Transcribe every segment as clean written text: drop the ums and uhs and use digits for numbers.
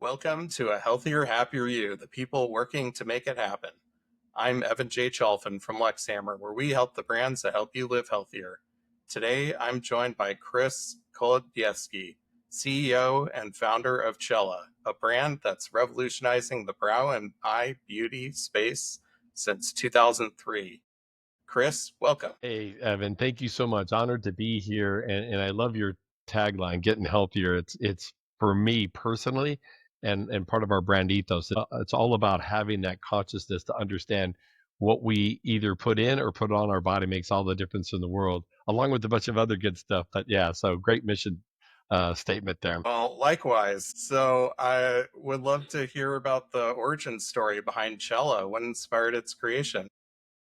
Welcome to A Healthier, Happier You, the people working to make it happen. I'm Evan J. Chalfin from Lexhammer, where we help the brands that help you live healthier. Today, I'm joined by Chris Kolodziejski, CEO and founder of Chella, a brand that's revolutionizing the brow and eye beauty space since 2003. Chris, welcome. Hey, Evan, thank you so much. Honored to be here. And I love your tagline, getting healthier. It's for me personally and part of our brand ethos. It's all about having that consciousness to understand what we either put in or put on our body makes all the difference in the world, along with a bunch of other good stuff. But yeah, so great mission statement there. Well, likewise. So I would love to hear about the origin story behind Chella. What inspired its creation?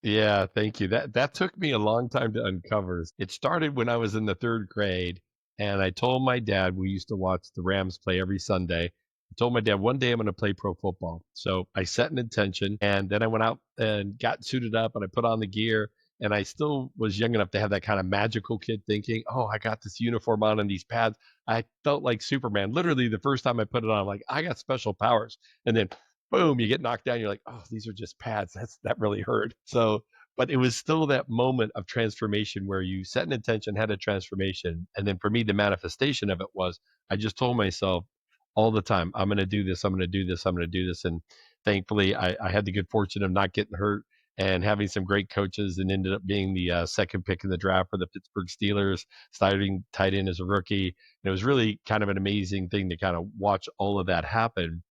Yeah, thank you. That took me a long time to uncover. It started when I was in the third grade, and I told my dad we used to watch the Rams play every Sunday. I told my dad one day I'm going to play pro football. So I set an intention, and then I went out and got suited up, and I put on the gear. And I still was young enough to have that kind of magical kid thinking, "Oh, I got this uniform on and these pads." I felt like Superman. Literally, the first time I put it on, I'm like, "I got special powers." And then boom, you get knocked down. You're like, oh, these are just pads. That really hurt. So, but it was still that moment of transformation where you set an intention, had a transformation, and then for me, the manifestation of it was I just told myself all the time, I'm going to do this. I'm going to do this. I'm going to do this. And thankfully, I had the good fortune of not getting hurt and having some great coaches, and ended up being the second pick in the draft for the Pittsburgh Steelers, starting tight end as a rookie. And it was really kind of an amazing thing to kind of watch all of that happen.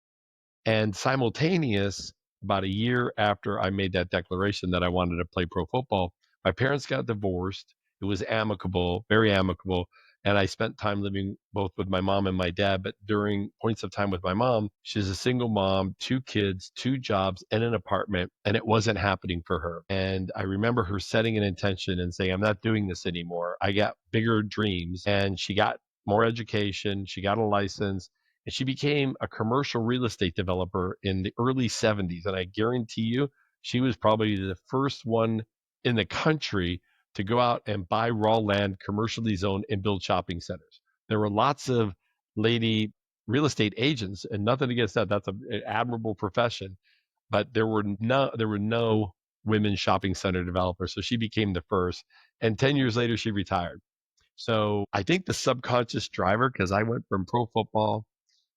And simultaneous, about a year after I made that declaration that I wanted to play pro football, my parents got divorced. It was amicable, very amicable. And I spent time living both with my mom and my dad. But during points of time with my mom, she's a single mom, two kids, two jobs, and an apartment, and it wasn't happening for her. And I remember her setting an intention and saying, I'm not doing this anymore. I got bigger dreams. And she got more education, she got a license, and she became a commercial real estate developer in the early 70s. And I guarantee you, she was probably the first one in the country to go out and buy raw land, commercially zoned, and build shopping centers. There were lots of lady real estate agents, and nothing against that. That's an admirable profession, but there were no women shopping center developers. So she became the first. And 10 years later, she retired. So I think the subconscious driver, because I went from pro football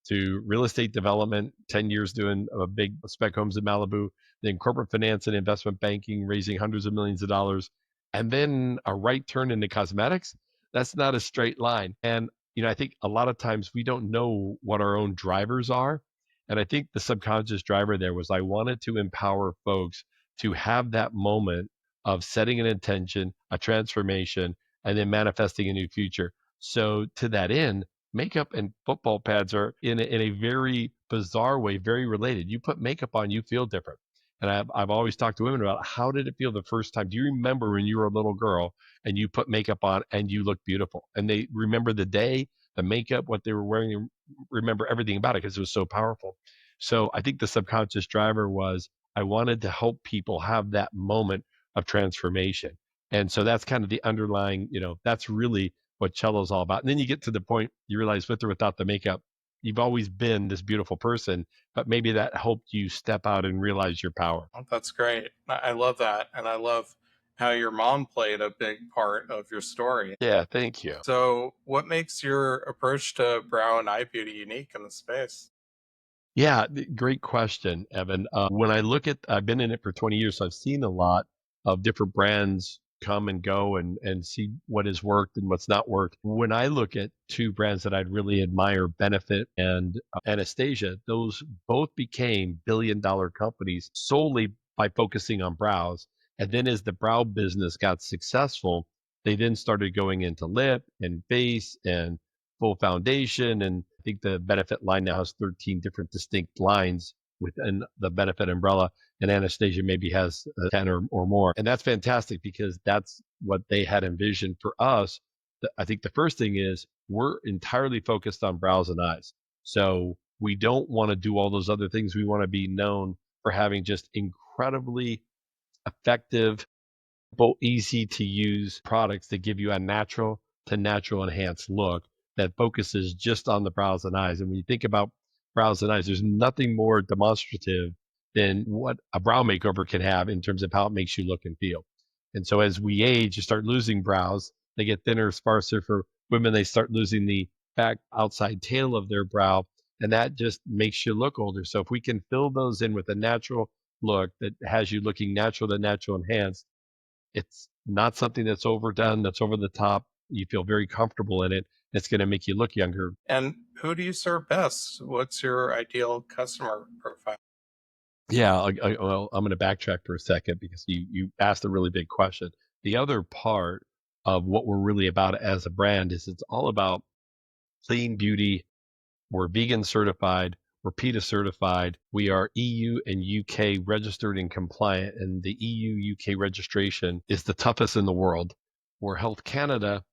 to real estate development, 10 years doing big spec homes in Malibu, then corporate finance and investment banking, raising hundreds of millions of dollars, and then a right turn into cosmetics. That's not a straight line. And, I think a lot of times we don't know what our own drivers are. And I think the subconscious driver there was I wanted to empower folks to have that moment of setting an intention, a transformation, and then manifesting a new future. So to that end, makeup and football pads are in a very bizarre way, very related. You put makeup on, you feel different. And I've always talked to women about how did it feel the first time? Do you remember when you were a little girl and you put makeup on and you looked beautiful? And they remember the day, the makeup, what they were wearing, and remember everything about it because it was so powerful. So I think the subconscious driver was I wanted to help people have that moment of transformation. And so that's kind of the underlying, that's really what cello's all about. And then you get to the point you realize with or without the makeup, you've always been this beautiful person, but maybe that helped you step out and realize your power. Oh, that's great. I love that. And I love how your mom played a big part of your story. Yeah, thank you. So, what makes your approach to brow and eye beauty unique in the space? Yeah, great question, Evan. When I look at, I've been in it for 20 years, so I've seen a lot of different brands come and go and see what has worked and what's not worked. When I look at two brands that I'd really admire, Benefit and Anastasia, those both became billion-dollar companies solely by focusing on brows. And then as the brow business got successful, they then started going into lip and face and full foundation. And I think the Benefit line now has 13 different distinct lines within the Benefit umbrella. And Anastasia maybe has 10 or more. And that's fantastic because that's what they had envisioned for us. I think the first thing is we're entirely focused on brows and eyes. So we don't want to do all those other things. We want to be known for having just incredibly effective, easy to use products that give you a natural to natural enhanced look that focuses just on the brows and eyes. And when you think about brows and eyes. There's nothing more demonstrative than what a brow makeover can have in terms of how it makes you look and feel. And so as we age, you start losing brows. They get thinner, sparser. For women, they start losing the back outside tail of their brow, and that just makes you look older. So if we can fill those in with a natural look that has you looking natural to natural enhanced, it's not something that's overdone, that's over the top. You feel very comfortable in it. It's going to make you look younger. And who do you serve best? What's your ideal customer profile? Yeah, well, I'm going to backtrack for a second because you asked a really big question. The other part of what we're really about as a brand is it's all about clean beauty. We're vegan certified. We're PETA certified. We are EU and UK registered and compliant. And the EU UK registration is the toughest in the world. We're Health Canada.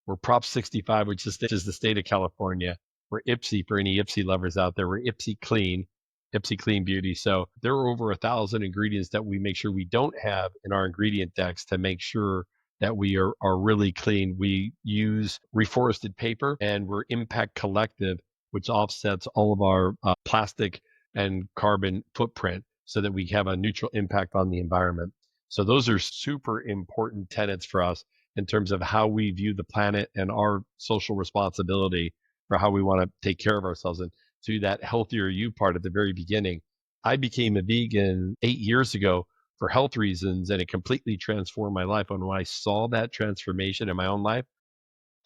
We're Prop 65, which is the state of California. We're IPSI for any IPSI lovers out there. We're IPSI Clean Beauty. So there are over 1,000 ingredients that we make sure we don't have in our ingredient decks to make sure that we are really clean. We use reforested paper and we're Impact Collective, which offsets all of our plastic and carbon footprint so that we have a neutral impact on the environment. So those are super important tenets for us in terms of how we view the planet and our social responsibility for how we want to take care of ourselves. And to that healthier you part at the very beginning, I became a vegan 8 years ago for health reasons, and it completely transformed my life. And when I saw that transformation in my own life,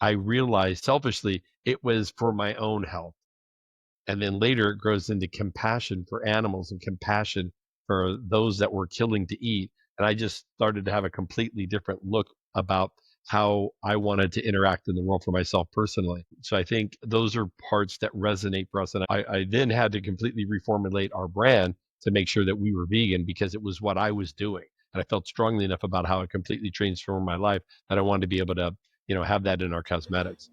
I realized selfishly it was for my own health. And then later it grows into compassion for animals and compassion for those that we're killing to eat. And I just started to have a completely different look about how I wanted to interact in the world for myself personally. So I think those are parts that resonate for us. And I then had to completely reformulate our brand to make sure that we were vegan because it was what I was doing. And I felt strongly enough about how it completely transformed my life that I wanted to be able to, have that in our cosmetics.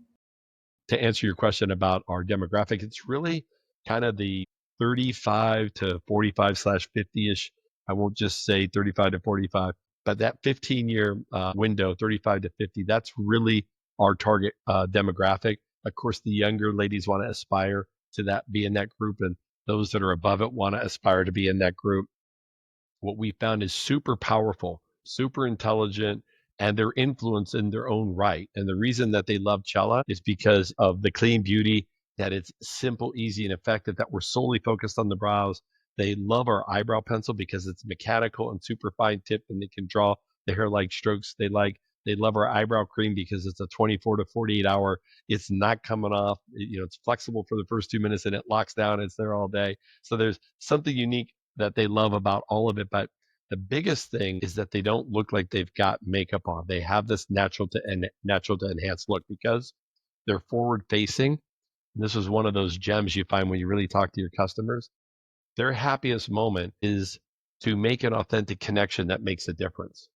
To answer your question about our demographic, it's really kind of the 35 to 45 slash 50-ish. I won't just say 35 to 45, but that 15-year window, 35 to 50, that's really our target demographic. Of course, the younger ladies want to aspire to that, be in that group, and those that are above it want to aspire to be in that group. What we found is super powerful, super intelligent, and their influence in their own right. And the reason that they love Chella is because of the clean beauty, that it's simple, easy, and effective, that we're solely focused on the brows. They love our eyebrow pencil because it's mechanical and super fine tip and they can draw the hair like strokes they love our eyebrow cream because it's a 24 to 48 hour. It's not coming off. It's flexible for the first 2 minutes and it locks down. It's there all day. So there's something unique that they love about all of it. But the biggest thing is that they don't look like they've got makeup on. They have this natural to enhance look because they're forward facing. This is one of those gems you find when you really talk to your customers. Their happiest moment is to make an authentic connection that makes a difference.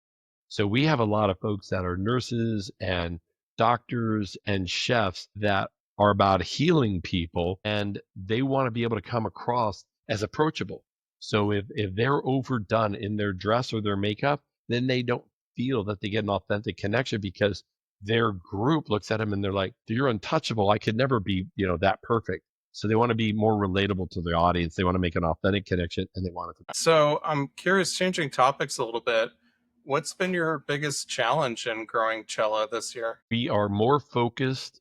So we have a lot of folks that are nurses and doctors and chefs that are about healing people and they want to be able to come across as approachable. So if they're overdone in their dress or their makeup, then they don't feel that they get an authentic connection because their group looks at them and they're like, you're untouchable. I could never be, that perfect. So they want to be more relatable to the audience. They want to make an authentic connection and they want it to. So I'm curious, changing topics a little bit. What's been your biggest challenge in growing Chella this year? We are more focused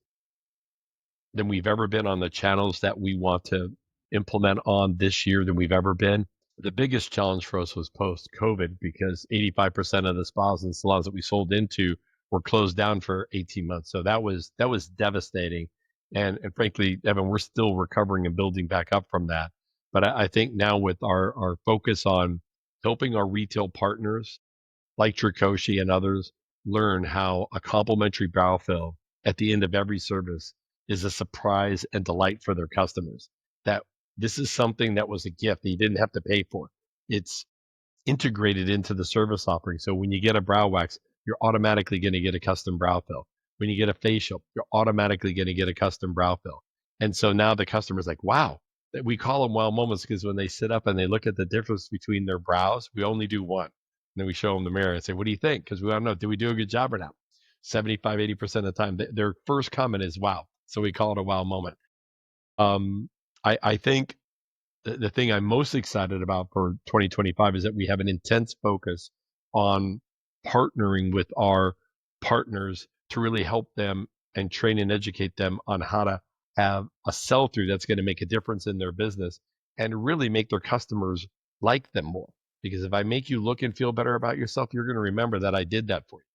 than we've ever been on the channels that we want to implement on this year than we've ever been. The biggest challenge for us was post COVID because 85% of the spas and salons that we sold into were closed down for 18 months. So that was devastating. And frankly, Evan, we're still recovering and building back up from that. But I think now with our focus on helping our retail partners like Trikoshi and others learn how a complimentary brow fill at the end of every service is a surprise and delight for their customers. That this is something that was a gift that you didn't have to pay for. It's integrated into the service offering. So when you get a brow wax, you're automatically going to get a custom brow fill. When you get a facial, you're automatically going to get a custom brow fill. And so now the customer's like, wow, that we call them wow moments because when they sit up and they look at the difference between their brows, we only do one. And then we show them the mirror and say, what do you think? Because we want to know, did we do a good job or not? 75, 80% of the time, their first comment is wow. So we call it a wow moment. I think the thing I'm most excited about for 2025 is that we have an intense focus on partnering with our partners to really help them and train and educate them on how to have a sell through that's going to make a difference in their business and really make their customers like them more. Because if I make you look and feel better about yourself, you're going to remember that I did that for you.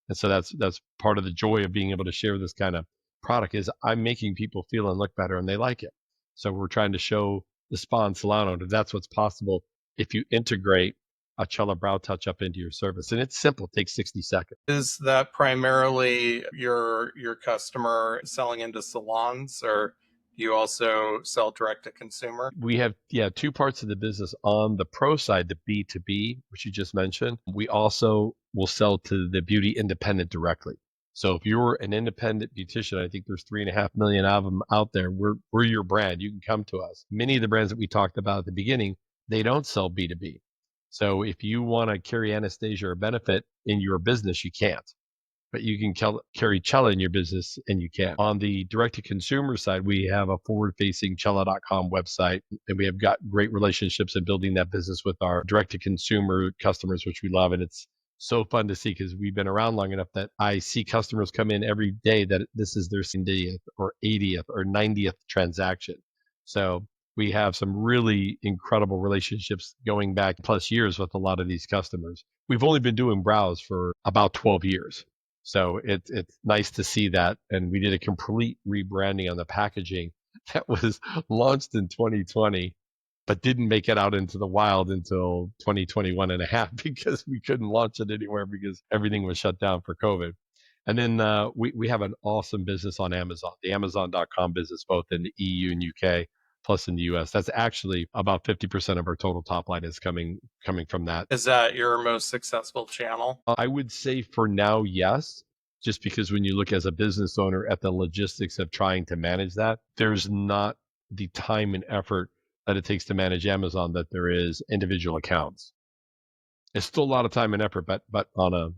And so that's part of the joy of being able to share this kind of product is I'm making people feel and look better and they like it. So we're trying to show the spa and salon that that's what's possible if you integrate a Chella brow touch up into your service. And it's simple, it takes 60 seconds. Is that primarily your customer selling into salons, or do you also sell direct to consumer? We have, yeah, two parts of the business. On the pro side, the B2B, which you just mentioned, we also will sell to the beauty independent directly. So if you're an independent beautician, I think there's 3.5 million of them out there. We're your brand. You can come to us. Many of the brands that we talked about at the beginning, they don't sell B2B. So if you want to carry anesthesia or benefit in your business, you can't, but you can carry Chella in your business and you can. On the direct to consumer side, we have a forward facing Chella.com website, and we have got great relationships in building that business with our direct to consumer customers, which we love. And it's so fun to see because we've been around long enough that I see customers come in every day that this is their 70th or 80th or 90th transaction. So we have some really incredible relationships going back plus years with a lot of these customers. We've only been doing brows for about 12 years. So it's nice to see that. And we did a complete rebranding on the packaging that was launched in 2020, but didn't make it out into the wild until 2021 and a half because we couldn't launch it anywhere because everything was shut down for COVID. And then we have an awesome business on Amazon, the Amazon.com business, both in the EU and UK, plus in the US. That's actually about 50% of our total top line is coming from that. Is that your most successful channel? I would say for now, yes, just because when you look as a business owner at the logistics of trying to manage that, there's not the time and effort that it takes to manage Amazon that there is individual accounts. It's still a lot of time and effort, but on a,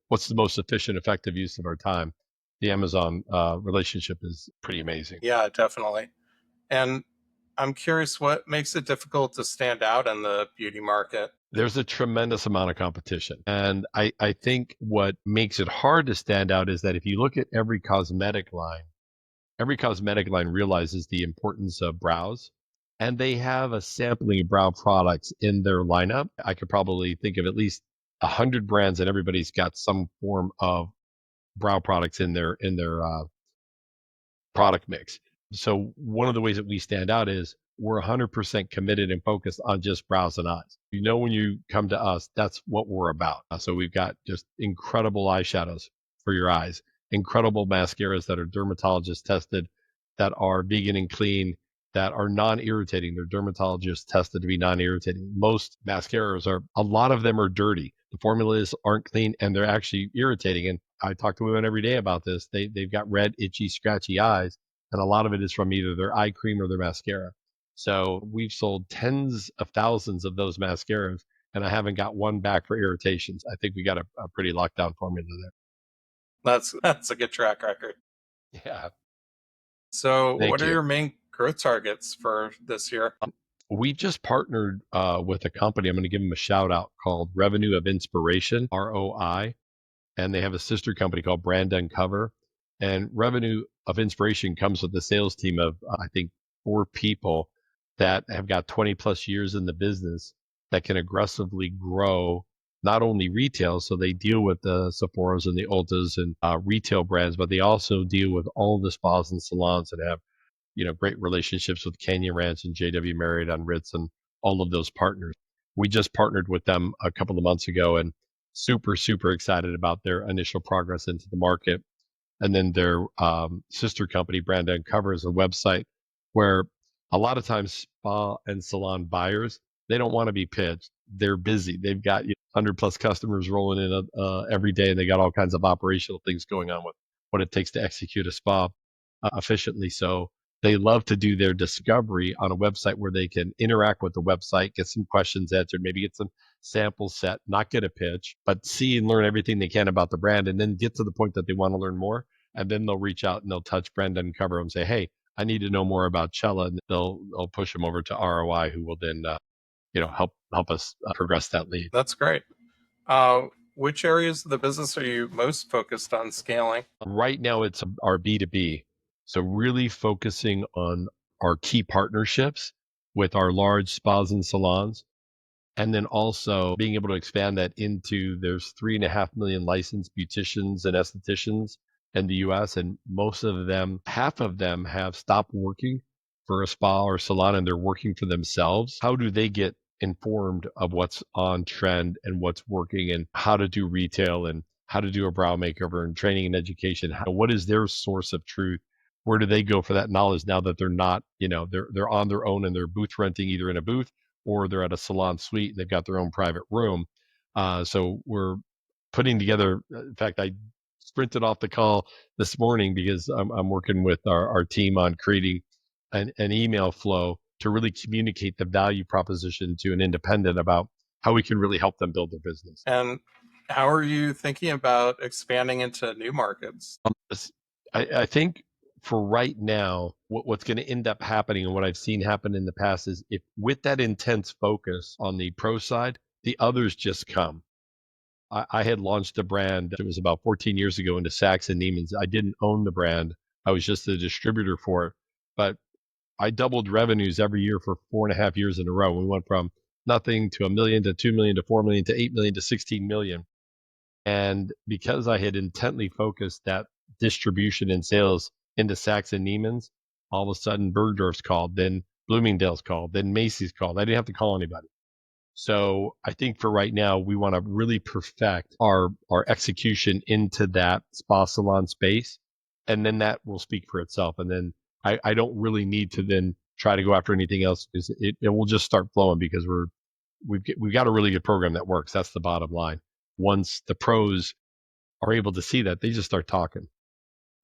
what's the most efficient, effective use of our time? The Amazon relationship is pretty amazing. Yeah, definitely. And I'm curious what makes it difficult to stand out in the beauty market. There's a tremendous amount of competition. And I think what makes it hard to stand out is that if you look at every cosmetic line realizes the importance of brows and they have a sampling of brow products in their lineup. I could probably think of at least 100 brands and everybody's got some form of brow products in their product mix. So one of the ways that we stand out is we're 100% committed and focused on just brows and eyes. When you come to us, that's what we're about. So we've got just incredible eyeshadows for your eyes, incredible mascaras that are dermatologist tested, that are vegan and clean, that are non-irritating. They're dermatologist tested to be non-irritating. Most mascaras a lot of them are dirty. The formulas aren't clean and they're actually irritating. And I talk to women every day about this. They've got red, itchy, scratchy eyes, and a lot of it is from either their eye cream or their mascara. So we've sold tens of thousands of those mascaras, and I haven't got one back for irritations. I think we got a pretty lockdown formula That's a good track record. there. Yeah, So, what thank are you. your main growth targets for this year? We just partnered with a company. I'm going to give them a shout out called Revenue of Inspiration, ROI, and they have a sister company called Brand Uncover. And Revenue of Inspiration comes with a sales team of, I think, 4 people that have got 20 plus years in the business that can aggressively grow not only retail, so they deal with the Sephora's and the Ultas and retail brands, but they also deal with all the spas and salons that have great relationships with Canyon Ranch and JW Marriott on Ritz and all of those partners. We just partnered with them a couple of months ago and super, super excited about their initial progress into the market. And then their sister company, Brand Uncover, is a website where a lot of times spa and salon buyers, they don't want to be pitched. They're busy. They've got 100 plus customers rolling in every day. And they got all kinds of operational things going on with what it takes to execute a spa efficiently. So they love to do their discovery on a website where they can interact with the website, get some questions answered, maybe get some sample set, not get a pitch, but see and learn everything they can about the brand and then get to the point that they want to learn more. And then they'll reach out and they'll touch Brand Uncover and say, hey, I need to know more about Chella, and they'll push them over to ROI, who will then help us progress that lead. That's great. Uh, which areas of the business are you most focused on scaling? Right now, it's our B2B. So really focusing on our key partnerships with our large spas and salons. And then also being able to expand that into there's 3.5 million licensed beauticians and estheticians in the US. And most of them, half of them have stopped working for a spa or salon and they're working for themselves. How do they get informed of what's on trend and what's working and how to do retail and how to do a brow makeover and training and education? What is their source of truth? Where do they go for that knowledge now that they're not, they're on their own and they're booth renting either in a booth or they're at a salon suite and they've got their own private room. So we're putting together. In fact, I sprinted off the call this morning because I'm working with our team on creating an email flow to really communicate the value proposition to an independent about how we can really help them build their business. And how are you thinking about expanding into new markets? I think for right now, what's going to end up happening and what I've seen happen in the past is if with that intense focus on the pro side, the others just come. I had launched a brand, it was about 14 years ago into Saks and Neiman's. I didn't own the brand. I was just a distributor for it. But I doubled revenues every year for 4.5 years in a row. We went from nothing to 1 million to 2 million to 4 million to 8 million to 16 million. And because I had intently focused that distribution and sales into Saks and Neiman's, all of a sudden Bergdorf's called, then Bloomingdale's called, then Macy's called. I didn't have to call anybody. So I think for right now, we want to really perfect our execution into that spa salon space. And then that will speak for itself. And then I don't really need to then try to go after anything else because it will just start flowing because we've got a really good program that works. That's the bottom line. Once the pros are able to see that, they just start talking.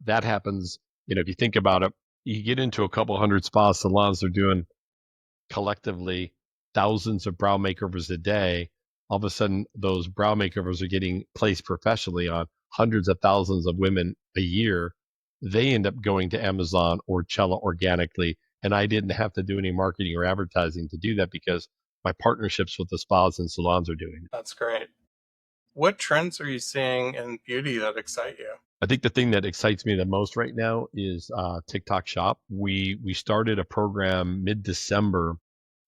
That happens, if you think about it, you get into a couple hundred spa salons, they're doing collectively thousands of brow makeovers a day. All of a sudden, those brow makeovers are getting placed professionally on hundreds of thousands of women a year. They end up going to Amazon or Chella organically. And I didn't have to do any marketing or advertising to do that because my partnerships with the spas and salons are doing it. That's great. What trends are you seeing in beauty that excite you? I think the thing that excites me the most right now is TikTok Shop. We started a program mid-December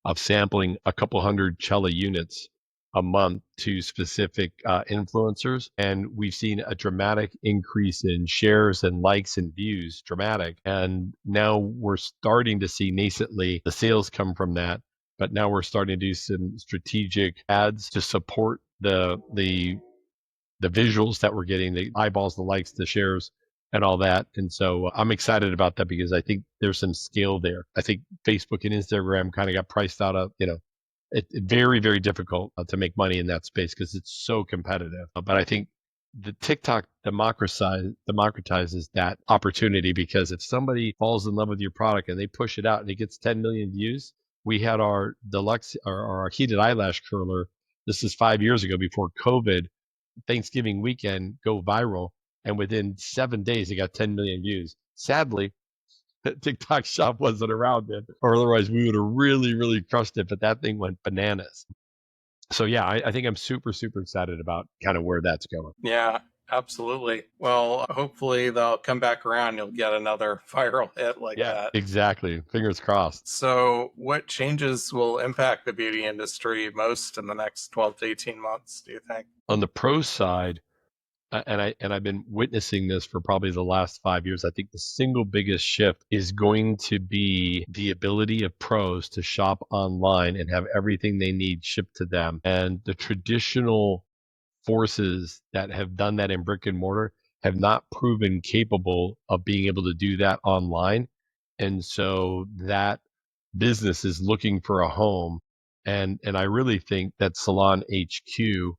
of sampling a couple hundred Chella units a month to specific influencers. And we've seen a dramatic increase in shares and likes and views, dramatic. And now we're starting to see nascently the sales come from that. But now we're starting to do some strategic ads to support the visuals that we're getting, the eyeballs, the likes, the shares, and all that. And so I'm excited about that because I think there's some scale there. I think Facebook and Instagram kind of got priced out of, it's very, very difficult to make money in that space because it's so competitive. But I think the TikTok democratizes that opportunity because if somebody falls in love with your product and they push it out and it gets 10 million views, we had our deluxe or our heated eyelash curler. This is 5 years ago before COVID Thanksgiving weekend go viral, and within 7 days it got 10 million views. Sadly, TikTok Shop wasn't around then, or otherwise we would have really, really crushed it. But that thing went bananas. So yeah, I think I'm super, super excited about kind of where that's going. Yeah, absolutely. Well, hopefully they'll come back around. You'll get another viral hit like Yeah, that. exactly. Fingers crossed. So, what changes will impact the beauty industry most in the next 12 to 18 months, do you think? On the pro side, I've been witnessing this for probably the last 5 years. I think the single biggest shift is going to be the ability of pros to shop online and have everything they need shipped to them. And the traditional forces that have done that in brick and mortar have not proven capable of being able to do that online. And so that business is looking for a home. And I really think that Salon HQ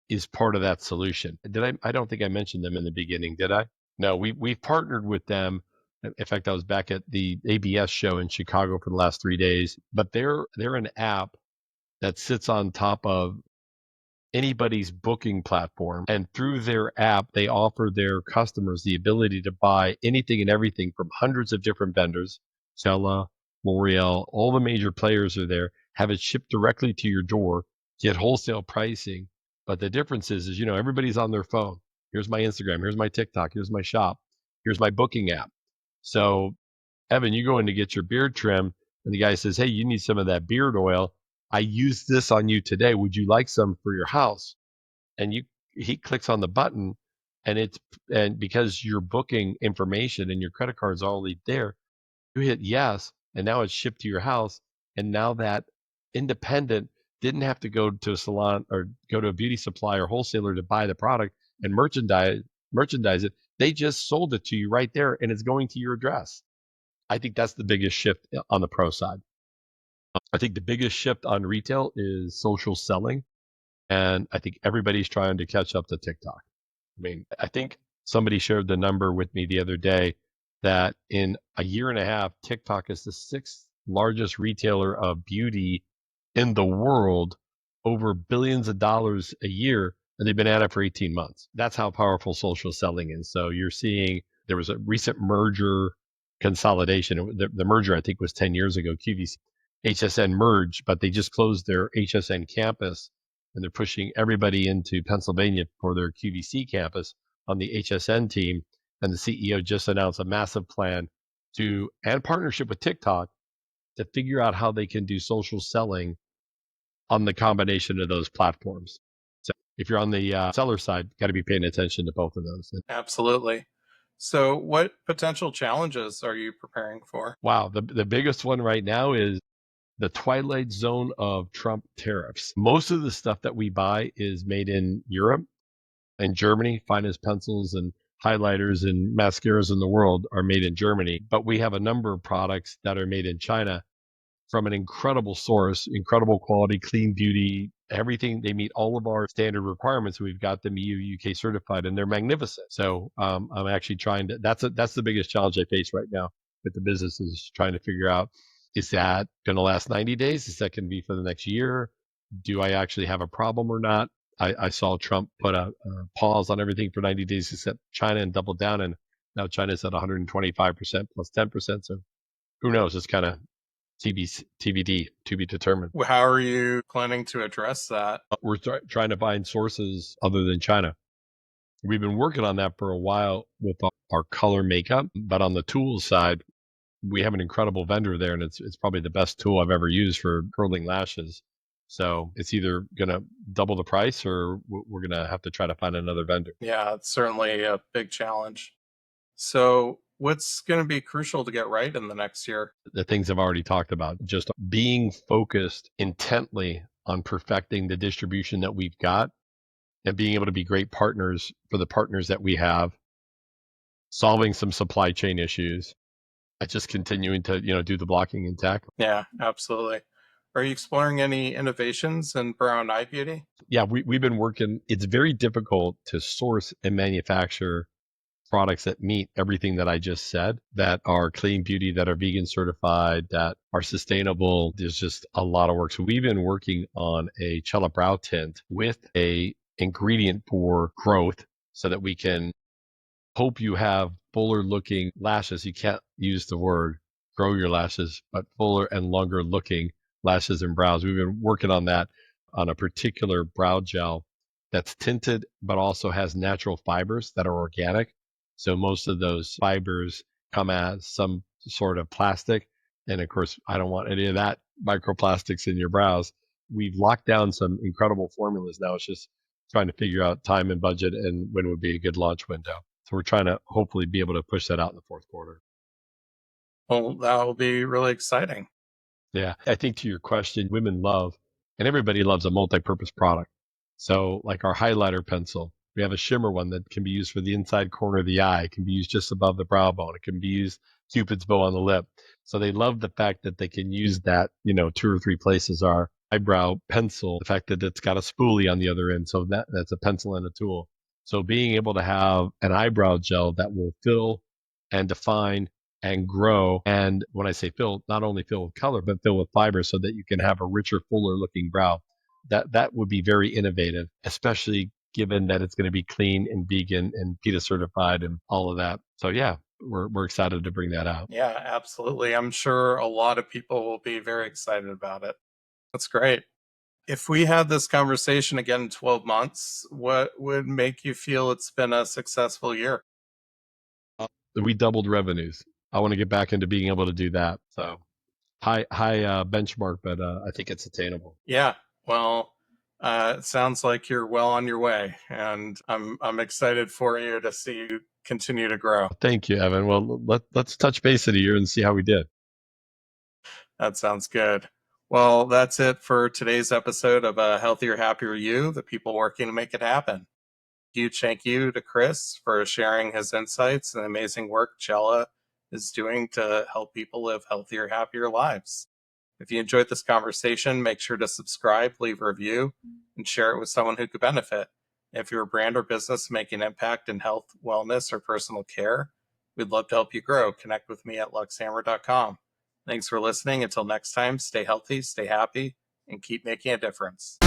is part of that solution. I don't think I mentioned them in the beginning, did I? No, we've partnered with them. In fact, I was back at the ABS show in Chicago for the last 3 days. But they're an app that sits on top of anybody's booking platform. And through their app, they offer their customers the ability to buy anything and everything from hundreds of different vendors. Chella, L'Oreal, all the major players are there, have it shipped directly to your door, get wholesale pricing. But the difference is, everybody's on their phone. Here's my Instagram, here's my TikTok, here's my shop, here's my booking app. So, Evan, you go in to get your beard trim, and the guy says, "Hey, you need some of that beard oil. I used this on you today. Would you like some for your house?" And he clicks on the button, and because your booking information and your credit card's already there, you hit yes, and now it's shipped to your house. And now that independent didn't have to go to a salon or go to a beauty supply or wholesaler to buy the product and merchandise it. They just sold it to you right there, and it's going to your address. I think that's the biggest shift on the pro side. I think the biggest shift on retail is social selling. And I think everybody's trying to catch up to TikTok. I mean, I think somebody shared the number with me the other day that in a year and a half, TikTok is the sixth largest retailer of beauty in the world, over billions of dollars a year, and they've been at it for 18 months. That's how powerful social selling is. So you're seeing there was a recent merger consolidation. The merger, I think, was 10 years ago. QVC, HSN merged, but they just closed their HSN campus and they're pushing everybody into Pennsylvania for their QVC campus on the HSN team. And the CEO just announced a massive plan and partnership with TikTok to figure out how they can do social selling on the combination of those platforms. So if you're on the seller side, got to be paying attention to both of those. Absolutely. So, what potential challenges are you preparing for? Wow, the biggest one right now is the twilight zone of Trump tariffs. Most of the stuff that we buy is made in Europe and Germany. Finest pencils and highlighters and mascaras in the world are made in Germany, but we have a number of products that are made in China from an incredible source, incredible quality, clean beauty, everything. They meet all of our standard requirements. We've got them EU, UK certified, and they're magnificent. So I'm actually trying to. That's the biggest challenge I face right now with the business is trying to figure out: is that going to last 90 days? Is that going to be for the next year? Do I actually have a problem or not? I saw Trump put a pause on everything for 90 days except China and double down, and now China's at 125% plus 10%. So who knows? It's kind of TBD, to be determined. How are you planning to address that? We're trying to find sources other than China. We've been working on that for a while with our color makeup, but on the tools side, we have an incredible vendor there, and it's probably the best tool I've ever used for curling lashes. So it's either going to double the price or we're going to have to try to find another vendor. Yeah, it's certainly a big challenge. So, what's going to be crucial to get right in the next year? The things I've already talked about, just being focused intently on perfecting the distribution that we've got and being able to be great partners for the partners that we have, solving some supply chain issues, just continuing to do the blocking and tackling. Yeah, absolutely. Are you exploring any innovations in brown eye beauty? Yeah, we've been working. It's very difficult to source and manufacture products that meet everything that I just said, that are clean beauty, that are vegan certified, that are sustainable. There's just a lot of work. So we've been working on a Chella brow tint with a ingredient for growth so that we can hope you have fuller looking lashes. You can't use the word grow your lashes, but fuller and longer looking lashes and brows. We've been working on that on a particular brow gel that's tinted, but also has natural fibers that are organic. So most of those fibers come as some sort of plastic. And of course, I don't want any of that microplastics in your brows. We've locked down some incredible formulas. Now it's just trying to figure out time and budget and when would be a good launch window. So we're trying to hopefully be able to push that out in the fourth quarter. Well, that will be really exciting. Yeah. I think to your question, women love, and everybody loves a multi-purpose product. So like our highlighter pencil, we have a shimmer one that can be used for the inside corner of the eye. It can be used just above the brow bone. It can be used Cupid's bow on the lip. So they love the fact that they can use that, two or three places. Our eyebrow pencil, the fact that it's got a spoolie on the other end. So that's a pencil and a tool. So being able to have an eyebrow gel that will fill and define and grow. And when I say fill, not only fill with color, but fill with fiber so that you can have a richer, fuller looking brow. that would be very innovative, especially given that it's going to be clean and vegan and PETA certified and all of that. So yeah, we're excited to bring that out. Yeah, absolutely. I'm sure a lot of people will be very excited about it. That's great. If we had this conversation again in 12 months, what would make you feel it's been a successful year? We doubled revenues. I want to get back into being able to do that. So high benchmark, but I think it's attainable. Yeah, well, it sounds like you're well on your way, and I'm excited for you to see you continue to grow. Thank you, Evan. Well, let's touch base in a year and see how we did. That sounds good. Well, that's it for today's episode of A Healthier, Happier You, the people working to make it happen. Huge thank you to Chris for sharing his insights and the amazing work Chella is doing to help people live healthier, happier lives. If you enjoyed this conversation, make sure to subscribe, leave a review, and share it with someone who could benefit. If you're a brand or business making an impact in health, wellness, or personal care, we'd love to help you grow. Connect with me at luxhammer.com. Thanks for listening. Until next time, stay healthy, stay happy, and keep making a difference.